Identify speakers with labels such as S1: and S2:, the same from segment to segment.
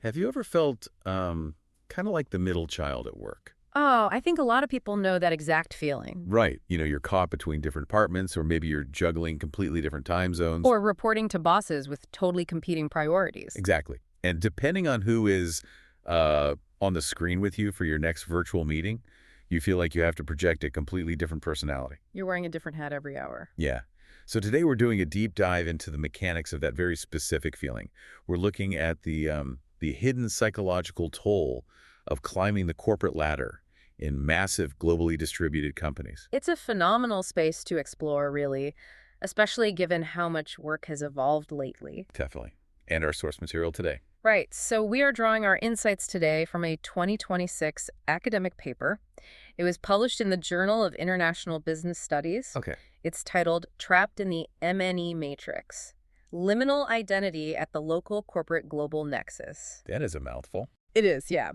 S1: Have you ever felt kind of like the middle child at work?
S2: Oh, I think a lot of people know that exact feeling.
S1: Right. You're caught between different departments, or maybe you're juggling completely different time zones.
S2: Or reporting to bosses with totally competing priorities.
S1: Exactly. And depending on who is on the screen with you for your next virtual meeting, you feel like you have to project a completely different personality.
S2: You're wearing a different hat every hour.
S1: Yeah. So today we're doing a deep dive into the mechanics of that very specific feeling. We're looking at the hidden psychological toll of climbing the corporate ladder in massive, globally distributed companies.
S2: It's a phenomenal space to explore, really, especially given how much work has evolved lately.
S1: Definitely. And our source material today.
S2: Right, so we are drawing our insights today from a 2026 academic paper. It was published in the Journal of International Business Studies.
S1: Okay.
S2: It's titled Trapped in the MNE Matrix: Liminal Identity at the Local Corporate Global Nexus.
S1: That is a mouthful.
S2: It is, yeah.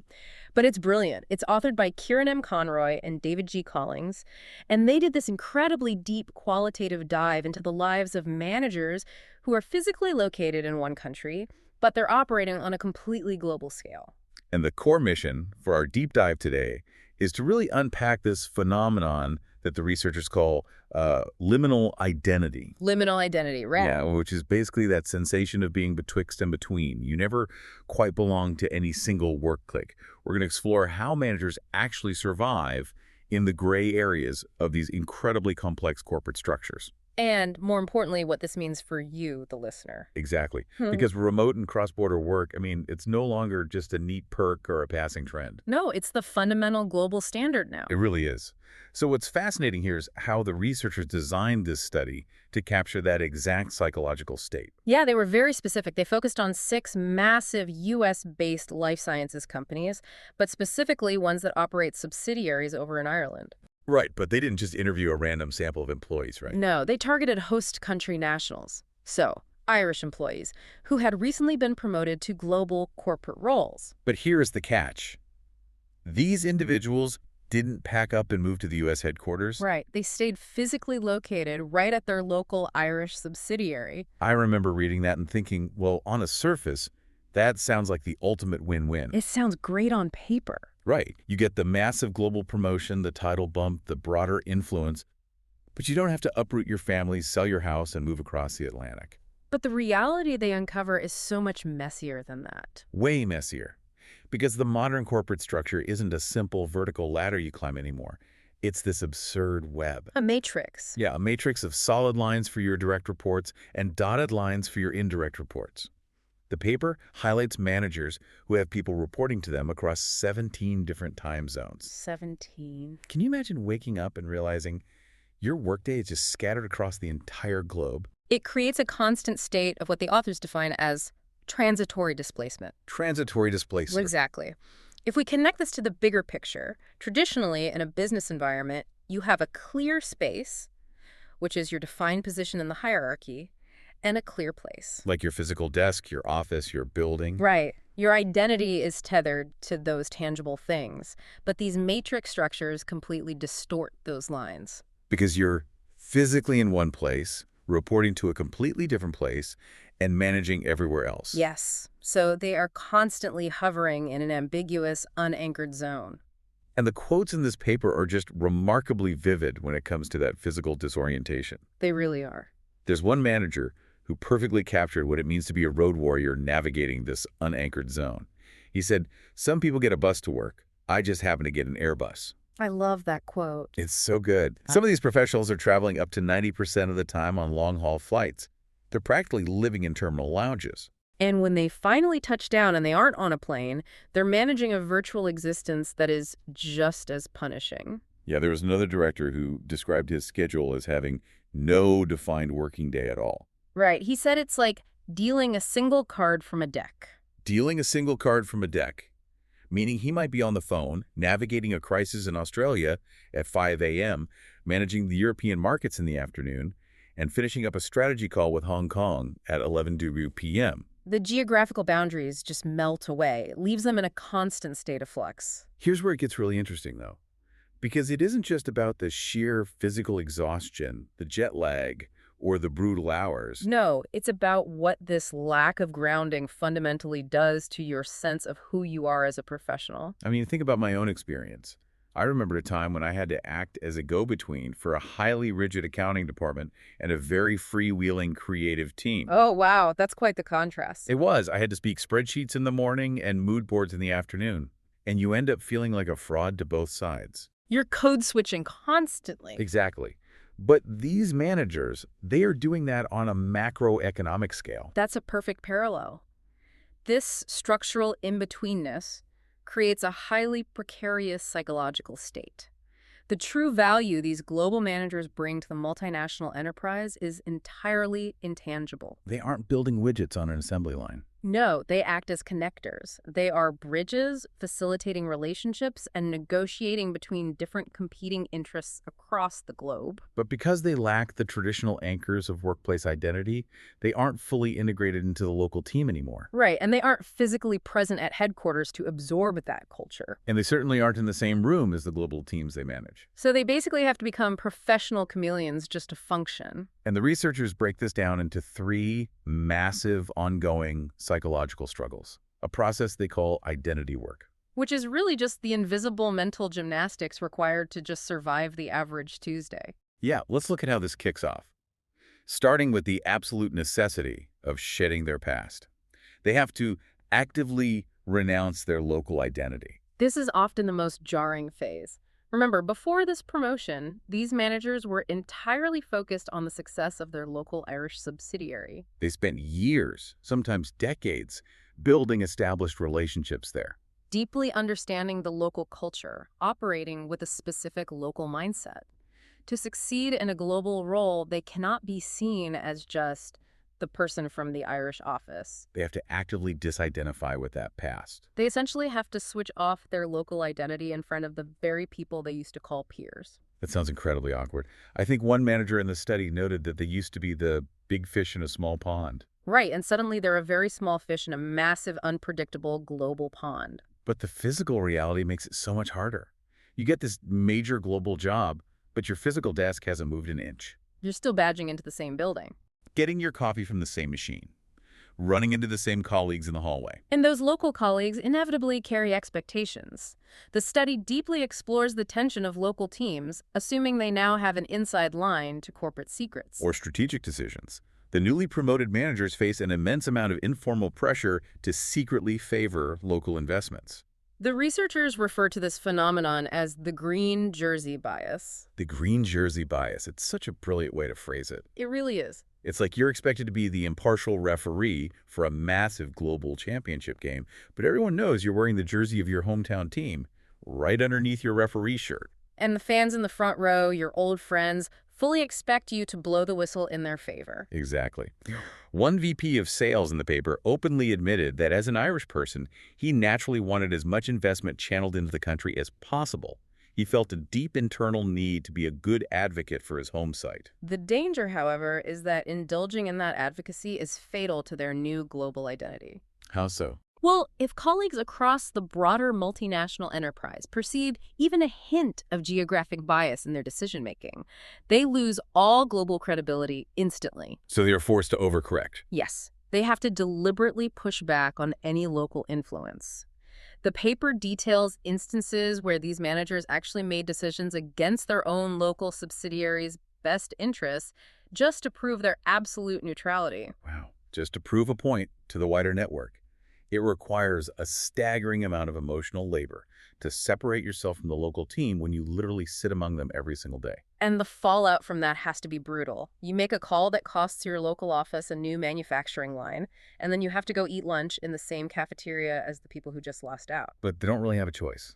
S2: But it's brilliant. It's authored by Kieran M. Conroy and David G. Collings, and they did this incredibly deep qualitative dive into the lives of managers who are physically located in one country, but they're operating on a completely global scale.
S1: And the core mission for our deep dive today is to really unpack this phenomenon that the researchers call liminal identity.
S2: Liminal identity, right?
S1: Yeah, which is basically that sensation of being betwixt and between. You never quite belong to any single work clique. We're going to explore how managers actually survive in the gray areas of these incredibly complex corporate structures.
S2: And more importantly, what this means for you, the listener.
S1: Exactly. Because remote and cross-border work, it's no longer just a neat perk or a passing trend.
S2: No, it's the fundamental global standard now.
S1: It really is. So what's fascinating here is how the researchers designed this study to capture that exact psychological state.
S2: Yeah, they were very specific. They focused on 6 massive U.S.-based life sciences companies, but specifically ones that operate subsidiaries over in Ireland.
S1: Right, but they didn't just interview a random sample of employees, right?
S2: No, they targeted host country nationals. So, Irish employees who had recently been promoted to global corporate roles.
S1: But here is the catch. These individuals didn't pack up and move to the U.S. headquarters.
S2: Right. They stayed physically located right at their local Irish subsidiary.
S1: I remember reading that and thinking, well, on a surface, that sounds like the ultimate win-win.
S2: It sounds great on paper.
S1: Right. You get the massive global promotion, the title bump, the broader influence, but you don't have to uproot your family, sell your house, and move across the Atlantic.
S2: But the reality they uncover is so much messier than that.
S1: Way messier. Because the modern corporate structure isn't a simple vertical ladder you climb anymore. It's this absurd web.
S2: A matrix.
S1: Yeah, a matrix of solid lines for your direct reports and dotted lines for your indirect reports. The paper highlights managers who have people reporting to them across 17 different time zones.
S2: 17.
S1: Can you imagine waking up and realizing your workday is just scattered across the entire globe?
S2: It creates a constant state of what the authors define as transitory displacement.
S1: Transitory displacement.
S2: Exactly. If we connect this to the bigger picture, traditionally in a business environment, you have a clear space, which is your defined position in the hierarchy, and a clear place.
S1: Like your physical desk, your office, your building.
S2: Right. Your identity is tethered to those tangible things, but these matrix structures completely distort those lines.
S1: Because you're physically in one place, reporting to a completely different place, and managing everywhere else.
S2: Yes. So they are constantly hovering in an ambiguous, unanchored zone.
S1: And the quotes in this paper are just remarkably vivid when it comes to that physical disorientation.
S2: They really are.
S1: There's one manager who perfectly captured what it means to be a road warrior navigating this unanchored zone. He said, "Some people get a bus to work. I just happen to get an Airbus."
S2: I love that quote.
S1: It's so good. Some of these professionals are traveling up to 90% of the time on long-haul flights. They're practically living in terminal lounges.
S2: And when they finally touch down and they aren't on a plane, they're managing a virtual existence that is just as punishing.
S1: Yeah, there was another director who described his schedule as having no defined working day at all.
S2: Right. He said it's like dealing a single card from a deck.
S1: Dealing a single card from a deck, meaning he might be on the phone, navigating a crisis in Australia at 5 a.m., managing the European markets in the afternoon, and finishing up a strategy call with Hong Kong at 11 p.m.
S2: The geographical boundaries just melt away. It leaves them in a constant state of flux.
S1: Here's where it gets really interesting, though. Because it isn't just about the sheer physical exhaustion, the jet lag, or the brutal hours.
S2: No, it's about what this lack of grounding fundamentally does to your sense of who you are as a professional.
S1: I mean, think about my own experience. I remember a time when I had to act as a go-between for a highly rigid accounting department and a very freewheeling creative team.
S2: Oh, wow, that's quite the contrast.
S1: It was. I had to speak spreadsheets in the morning and mood boards in the afternoon. And you end up feeling like a fraud to both sides.
S2: You're code switching constantly.
S1: Exactly. But these managers, they are doing that on a macroeconomic scale.
S2: That's a perfect parallel. This structural in-betweenness creates a highly precarious psychological state. The true value these global managers bring to the multinational enterprise is entirely intangible.
S1: They aren't building widgets on an assembly line.
S2: No, they act as connectors. They are bridges, facilitating relationships and negotiating between different competing interests across the globe.
S1: But because they lack the traditional anchors of workplace identity, they aren't fully integrated into the local team anymore.
S2: Right, and they aren't physically present at headquarters to absorb that culture.
S1: And they certainly aren't in the same room as the global teams they manage.
S2: So they basically have to become professional chameleons just to function.
S1: And the researchers break this down into 3 massive, ongoing psychological struggles, a process they call identity work.
S2: Which is really just the invisible mental gymnastics required to just survive the average Tuesday.
S1: Yeah, let's look at how this kicks off. Starting with the absolute necessity of shedding their past. They have to actively renounce their local identity.
S2: This is often the most jarring phase. Remember, before this promotion, these managers were entirely focused on the success of their local Irish subsidiary.
S1: They spent years, sometimes decades, building established relationships there.
S2: Deeply understanding the local culture, operating with a specific local mindset. To succeed in a global role, they cannot be seen as just the person from the Irish office.
S1: They have to actively disidentify with that past.
S2: They essentially have to switch off their local identity in front of the very people they used to call peers.
S1: That sounds incredibly awkward. I think one manager in the study noted that they used to be the big fish in a small pond.
S2: Right, and suddenly they're a very small fish in a massive, unpredictable global pond.
S1: But the physical reality makes it so much harder. You get this major global job, but your physical desk hasn't moved an inch.
S2: You're still badging into the same building.
S1: Getting your coffee from the same machine. Running into the same colleagues in the hallway.
S2: And those local colleagues inevitably carry expectations. The study deeply explores the tension of local teams, assuming they now have an inside line to corporate secrets.
S1: Or strategic decisions. The newly promoted managers face an immense amount of informal pressure to secretly favor local investments.
S2: The researchers refer to this phenomenon as the green jersey bias.
S1: The green jersey bias. It's such a brilliant way to phrase it.
S2: It really is.
S1: It's like you're expected to be the impartial referee for a massive global championship game, but everyone knows you're wearing the jersey of your hometown team right underneath your referee shirt.
S2: And the fans in the front row, your old friends, fully expect you to blow the whistle in their favor.
S1: Exactly. One VP of sales in the paper openly admitted that as an Irish person, he naturally wanted as much investment channeled into the country as possible. He felt a deep internal need to be a good advocate for his home site.
S2: The danger, however, is that indulging in that advocacy is fatal to their new global identity.
S1: How so?
S2: Well, if colleagues across the broader multinational enterprise perceive even a hint of geographic bias in their decision-making, they lose all global credibility instantly.
S1: So they are forced to overcorrect.
S2: Yes, they have to deliberately push back on any local influence. The paper details instances where these managers actually made decisions against their own local subsidiaries' best interests just to prove their absolute neutrality.
S1: Wow. Just to prove a point to the wider network. It requires a staggering amount of emotional labor to separate yourself from the local team when you literally sit among them every single day.
S2: And the fallout from that has to be brutal. You make a call that costs your local office a new manufacturing line, and then you have to go eat lunch in the same cafeteria as the people who just lost out.
S1: But they don't really have a choice.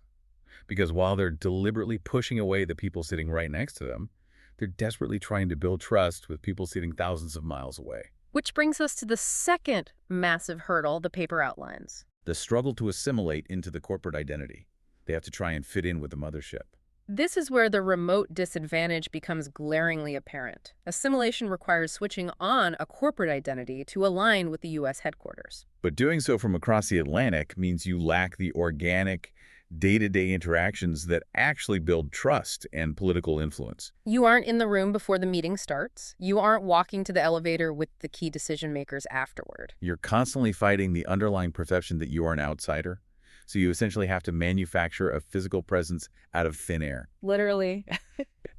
S1: Because while they're deliberately pushing away the people sitting right next to them, they're desperately trying to build trust with people sitting thousands of miles away.
S2: Which brings us to the second massive hurdle the paper outlines.
S1: The struggle to assimilate into the corporate identity. They have to try and fit in with the mothership.
S2: This is where the remote disadvantage becomes glaringly apparent. Assimilation requires switching on a corporate identity to align with the U.S. headquarters.
S1: But doing so from across the Atlantic means you lack the organic, day-to-day interactions that actually build trust and political influence.
S2: You aren't in the room before the meeting starts. You aren't walking to the elevator with the key decision makers afterward.
S1: You're constantly fighting the underlying perception that you are an outsider, so you essentially have to manufacture a physical presence out of thin air.
S2: Literally.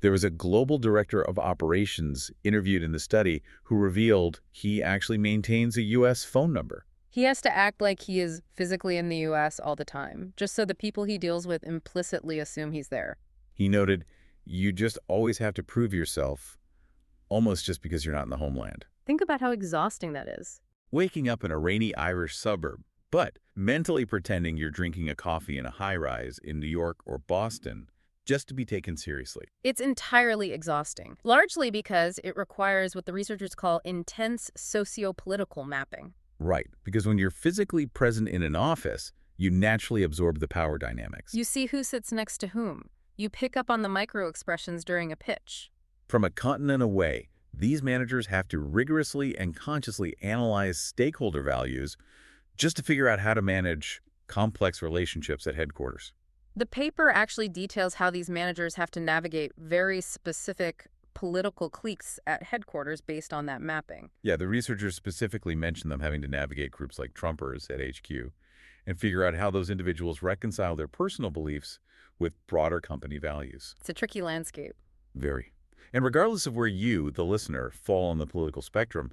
S1: There was a global director of operations interviewed in the study who revealed he actually maintains a U.S. phone number.
S2: He has to act like he is physically in the U.S. all the time, just so the people he deals with implicitly assume he's there.
S1: He noted, you just always have to prove yourself, almost just because you're not in the homeland.
S2: Think about how exhausting that is.
S1: Waking up in a rainy Irish suburb, but mentally pretending you're drinking a coffee in a high-rise in New York or Boston just to be taken seriously.
S2: It's entirely exhausting, largely because it requires what the researchers call intense socio-political mapping.
S1: Right, because when you're physically present in an office, you naturally absorb the power dynamics.
S2: You see who sits next to whom. You pick up on the micro-expressions during a pitch.
S1: From a continent away, these managers have to rigorously and consciously analyze stakeholder values just to figure out how to manage complex relationships at headquarters.
S2: The paper actually details how these managers have to navigate very specific political cliques at headquarters based on that mapping.
S1: Yeah, the researchers specifically mentioned them having to navigate groups like Trumpers at HQ and figure out how those individuals reconcile their personal beliefs with broader company values.
S2: It's a tricky landscape.
S1: Very. And regardless of where you, the listener, fall on the political spectrum,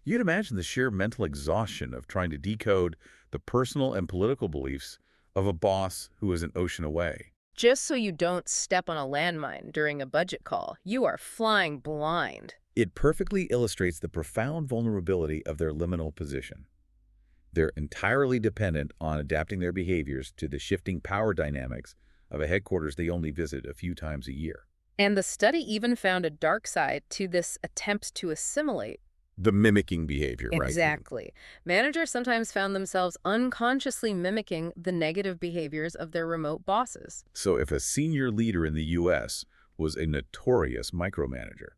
S1: you'd imagine the sheer mental exhaustion of trying to decode the personal and political beliefs of a boss who is an ocean away.
S2: Just so you don't step on a landmine during a budget call, you are flying blind.
S1: It perfectly illustrates the profound vulnerability of their liminal position. They're entirely dependent on adapting their behaviors to the shifting power dynamics of a headquarters they only visit a few times a year.
S2: And the study even found a dark side to this attempt to assimilate.
S1: The mimicking behavior, right?
S2: Exactly. Managers sometimes found themselves unconsciously mimicking the negative behaviors of their remote bosses.
S1: So if a senior leader in the U.S. was a notorious micromanager,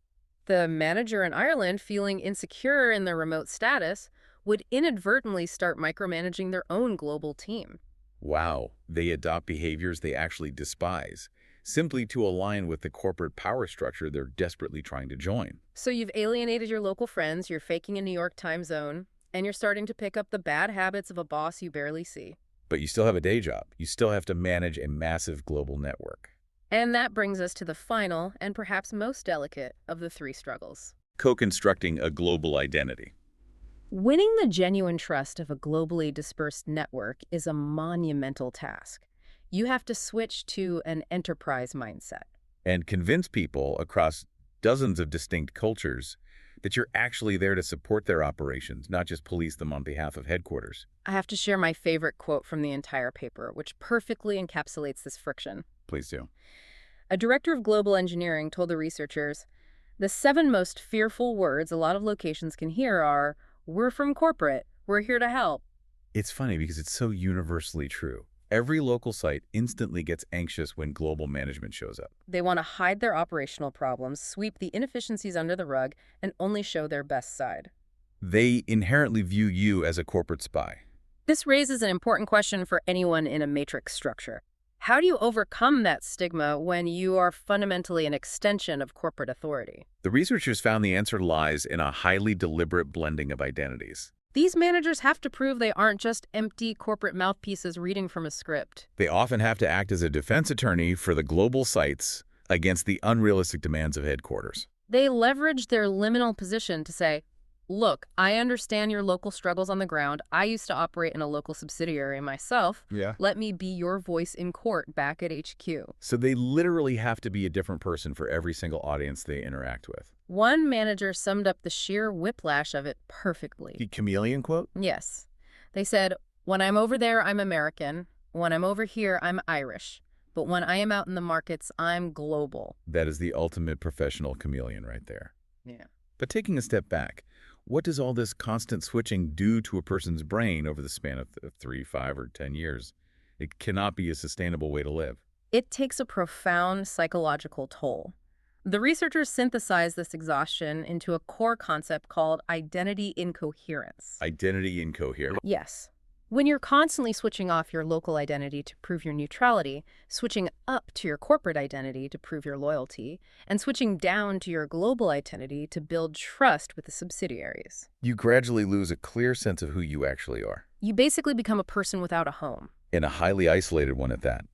S2: the manager in Ireland, feeling insecure in their remote status, would inadvertently start micromanaging their own global team.
S1: Wow, they adopt behaviors they actually despise, simply to align with the corporate power structure they're desperately trying to join.
S2: So you've alienated your local friends, you're faking a New York time zone, and you're starting to pick up the bad habits of a boss you barely see.
S1: But you still have a day job. You still have to manage a massive global network.
S2: And that brings us to the final, and perhaps most delicate, of the three struggles.
S1: Co-constructing a global identity.
S2: Winning the genuine trust of a globally dispersed network is a monumental task. You have to switch to an enterprise mindset.
S1: And convince people across dozens of distinct cultures that you're actually there to support their operations, not just police them on behalf of headquarters.
S2: I have to share my favorite quote from the entire paper, which perfectly encapsulates this friction.
S1: Please do.
S2: A director of global engineering told the researchers, the 7 most fearful words a lot of locations can hear are, "We're from corporate. We're here to help."
S1: It's funny because it's so universally true. Every local site instantly gets anxious when global management shows up.
S2: They want to hide their operational problems, sweep the inefficiencies under the rug, and only show their best side.
S1: They inherently view you as a corporate spy.
S2: This raises an important question for anyone in a matrix structure. How do you overcome that stigma when you are fundamentally an extension of corporate authority?
S1: The researchers found the answer lies in a highly deliberate blending of identities.
S2: These managers have to prove they aren't just empty corporate mouthpieces reading from a script.
S1: They often have to act as a defense attorney for the global sites against the unrealistic demands of headquarters.
S2: They leverage their liminal position to say, look, I understand your local struggles on the ground. I used to operate in a local subsidiary myself.
S1: Yeah.
S2: Let me be your voice in court back at HQ.
S1: So they literally have to be a different person for every single audience they interact with.
S2: One manager summed up the sheer whiplash of it perfectly.
S1: The chameleon quote?
S2: Yes. They said, when I'm over there, I'm American. When I'm over here, I'm Irish. But when I am out in the markets, I'm global.
S1: That is the ultimate professional chameleon right there.
S2: Yeah.
S1: But taking a step back, what does all this constant switching do to a person's brain over the span of 3, 5, or 10 years? It cannot be a sustainable way to live.
S2: It takes a profound psychological toll. The researchers synthesized this exhaustion into a core concept called identity incoherence.
S1: Identity incoherence.
S2: Yes. When you're constantly switching off your local identity to prove your neutrality, switching up to your corporate identity to prove your loyalty, and switching down to your global identity to build trust with the subsidiaries,
S1: You gradually lose a clear sense of who you actually are,
S2: you basically become a person without a home.
S1: and a highly isolated one at that.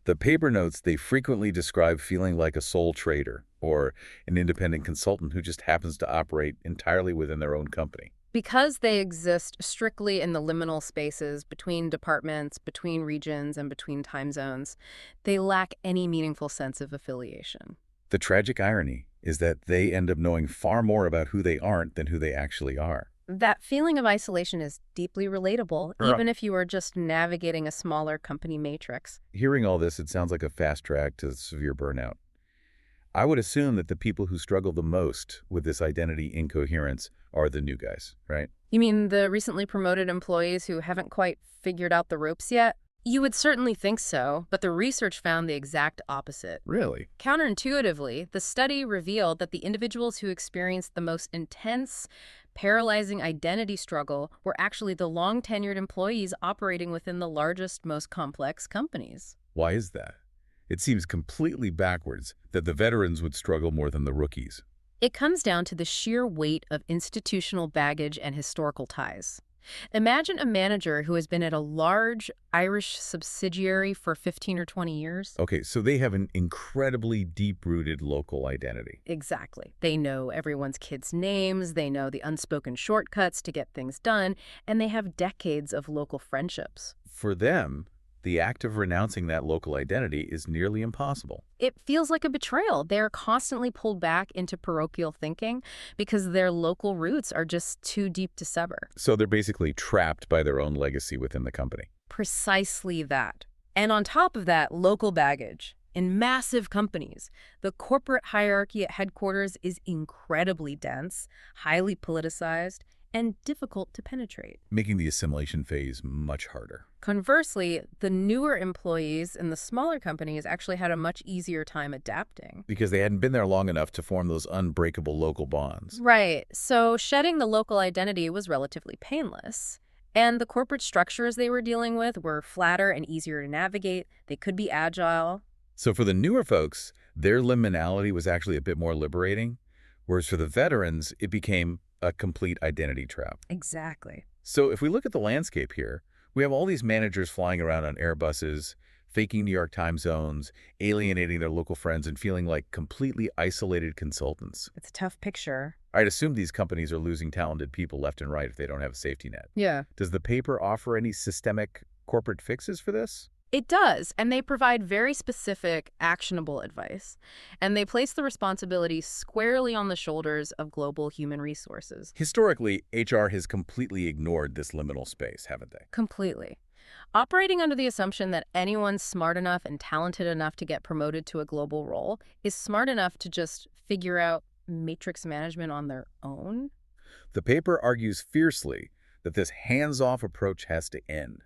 S1: The paper notes they frequently describe feeling like a sole trader or an independent consultant who just happens to operate entirely within their own company.
S2: Because they exist strictly in the liminal spaces between departments, between regions, and between time zones, they lack any meaningful sense of affiliation.
S1: The tragic irony is that they end up knowing far more about who they aren't than who they actually are.
S2: That feeling of isolation is deeply relatable,
S1: Right.
S2: even if you are just navigating a smaller company matrix.
S1: Hearing all this, it sounds like a fast track to severe burnout. I would assume that the people who struggle the most with this identity incoherence are the new guys, right?
S2: You mean the recently promoted employees who haven't quite figured out the ropes yet? You would certainly think so, but the research found the exact opposite.
S1: Really?
S2: Counterintuitively, the study revealed that the individuals who experienced the most intense, paralyzing identity struggle were actually the long-tenured employees operating within the largest, most complex companies.
S1: Why is that? It seems completely backwards that the veterans would struggle more than the rookies.
S2: It comes down to the sheer weight of institutional baggage and historical ties. Imagine a manager who has been at a large Irish subsidiary for 15 or 20 years.
S1: Okay, so they have an incredibly deep-rooted local identity.
S2: Exactly. They know everyone's kids' names, they know the unspoken shortcuts to get things done, and they have decades of local friendships.
S1: For them, the act of renouncing that local identity is nearly impossible.
S2: It feels like a betrayal. They're constantly pulled back into parochial thinking because their local roots are just too deep to sever.
S1: So they're basically trapped by their own legacy within the company.
S2: Precisely that. And on top of that, local baggage. In massive companies, the corporate hierarchy at headquarters is incredibly dense, highly politicized, and difficult to penetrate.
S1: Making the assimilation phase much harder.
S2: Conversely, the newer employees in the smaller companies actually had a much easier time adapting.
S1: Because they hadn't been there long enough to form those unbreakable local bonds.
S2: Right, so shedding the local identity was relatively painless. And the corporate structures they were dealing with were flatter and easier to navigate. They could be agile.
S1: So for the newer folks, their liminality was actually a bit more liberating, whereas for the veterans, it became a complete identity trap.
S2: Exactly.
S1: So if we look at the landscape here, we have all these managers flying around on Airbuses, faking New York time zones, alienating their local friends, and feeling like completely isolated consultants.
S2: It's a tough picture.
S1: I'd assume these companies are losing talented people left and right if they don't have a safety net.
S2: Yeah.
S1: Does the paper offer any systemic corporate fixes for this?
S2: It does, and they provide very specific, actionable advice. And they place the responsibility squarely on the shoulders of global human resources.
S1: Historically, HR has completely ignored this liminal space, haven't they?
S2: Completely. Operating under the assumption that anyone's smart enough and talented enough to get promoted to a global role is smart enough to just figure out matrix management on their own.
S1: The paper argues fiercely that this hands-off approach has to end.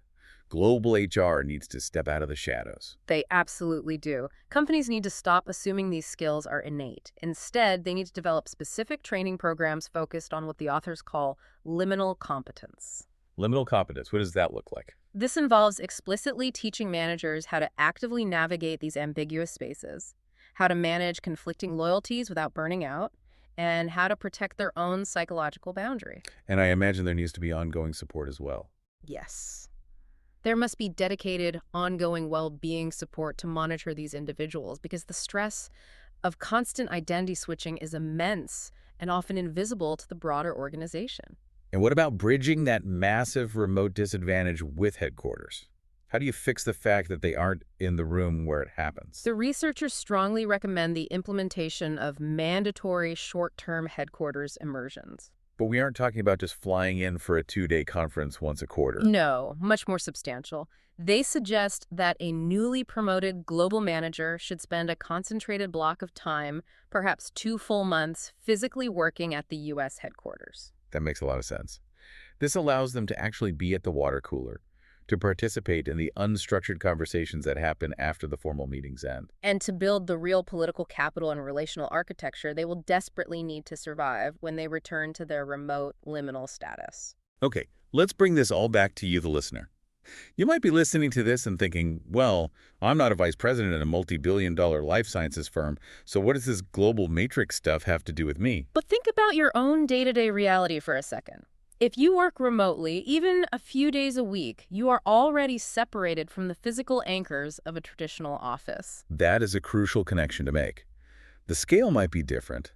S1: Global HR needs to step out of the shadows.
S2: They absolutely do. Companies need to stop assuming these skills are innate. Instead, they need to develop specific training programs focused on what the authors call liminal competence.
S1: Liminal competence, what does that look like?
S2: This involves explicitly teaching managers how to actively navigate these ambiguous spaces, how to manage conflicting loyalties without burning out, and how to protect their own psychological boundary.
S1: And I imagine there needs to be ongoing support as well.
S2: Yes. There must be dedicated, ongoing well-being support to monitor these individuals because the stress of constant identity switching is immense and often invisible to the broader organization.
S1: And what about bridging that massive remote disadvantage with headquarters? How do you fix the fact that they aren't in the room where it happens?
S2: The researchers strongly recommend the implementation of mandatory short-term headquarters immersions.
S1: But we aren't talking about just flying in for a 2-day conference once a quarter.
S2: No, much more substantial. They suggest that a newly promoted global manager should spend a concentrated block of time, perhaps 2 full months, physically working at the U.S. headquarters.
S1: That makes a lot of sense. This allows them to actually be at the water cooler, to participate in the unstructured conversations that happen after the formal meetings end.
S2: And to build the real political capital and relational architecture they will desperately need to survive when they return to their remote liminal status.
S1: Okay, let's bring this all back to you, the listener. You might be listening to this and thinking, well, I'm not a vice president at a multi-billion-dollar life sciences firm, so what does this global matrix stuff have to do with me?
S2: But think about your own day-to-day reality for a second. If you work remotely, even a few days a week, you are already separated from the physical anchors of a traditional office.
S1: That is a crucial connection to make. The scale might be different,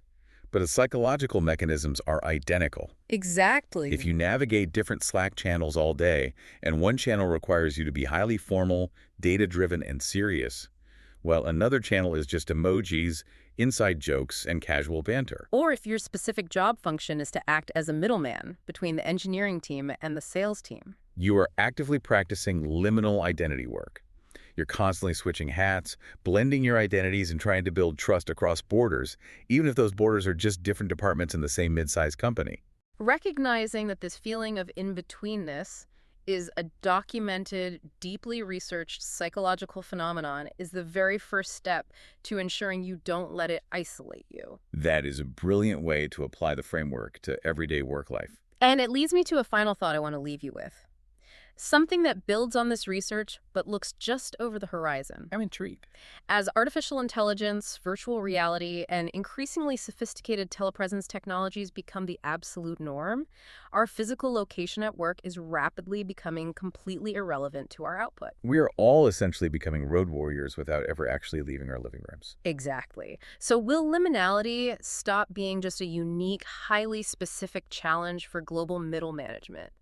S1: but the psychological mechanisms are identical.
S2: Exactly.
S1: If you navigate different Slack channels all day, and one channel requires you to be highly formal, data-driven, and serious, while another channel is just emojis, inside jokes, and casual banter.
S2: Or if your specific job function is to act as a middleman between the engineering team and the sales team.
S1: You are actively practicing liminal identity work. You're constantly switching hats, blending your identities, and trying to build trust across borders, even if those borders are just different departments in the same mid-sized company.
S2: Recognizing that this feeling of in-betweenness is a documented, deeply researched psychological phenomenon is the very first step to ensuring you don't let it isolate you.
S1: That is a brilliant way to apply the framework to everyday work life.
S2: And it leads me to a final thought I want to leave you with. Something that builds on this research, but looks just over the horizon.
S1: I'm intrigued.
S2: As artificial intelligence, virtual reality, and increasingly sophisticated telepresence technologies become the absolute norm, our physical location at work is rapidly becoming completely irrelevant to our output.
S1: We are all essentially becoming road warriors without ever actually leaving our living rooms.
S2: Exactly. So will liminality stop being just a unique, highly specific challenge for global middle management?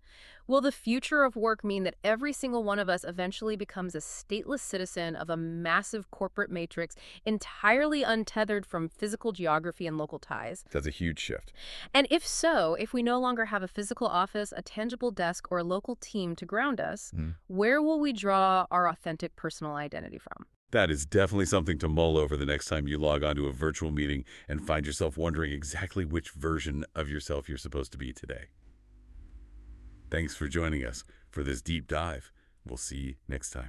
S2: Will the future of work mean that every single one of us eventually becomes a stateless citizen of a massive corporate matrix entirely untethered from physical geography and local ties?
S1: That's a huge shift.
S2: And if so, if we no longer have a physical office, a tangible desk, or a local team to ground us, where will we draw our authentic personal identity from?
S1: That is definitely something to mull over the next time you log onto a virtual meeting and find yourself wondering exactly which version of yourself you're supposed to be today. Thanks for joining us for this deep dive. We'll see you next time.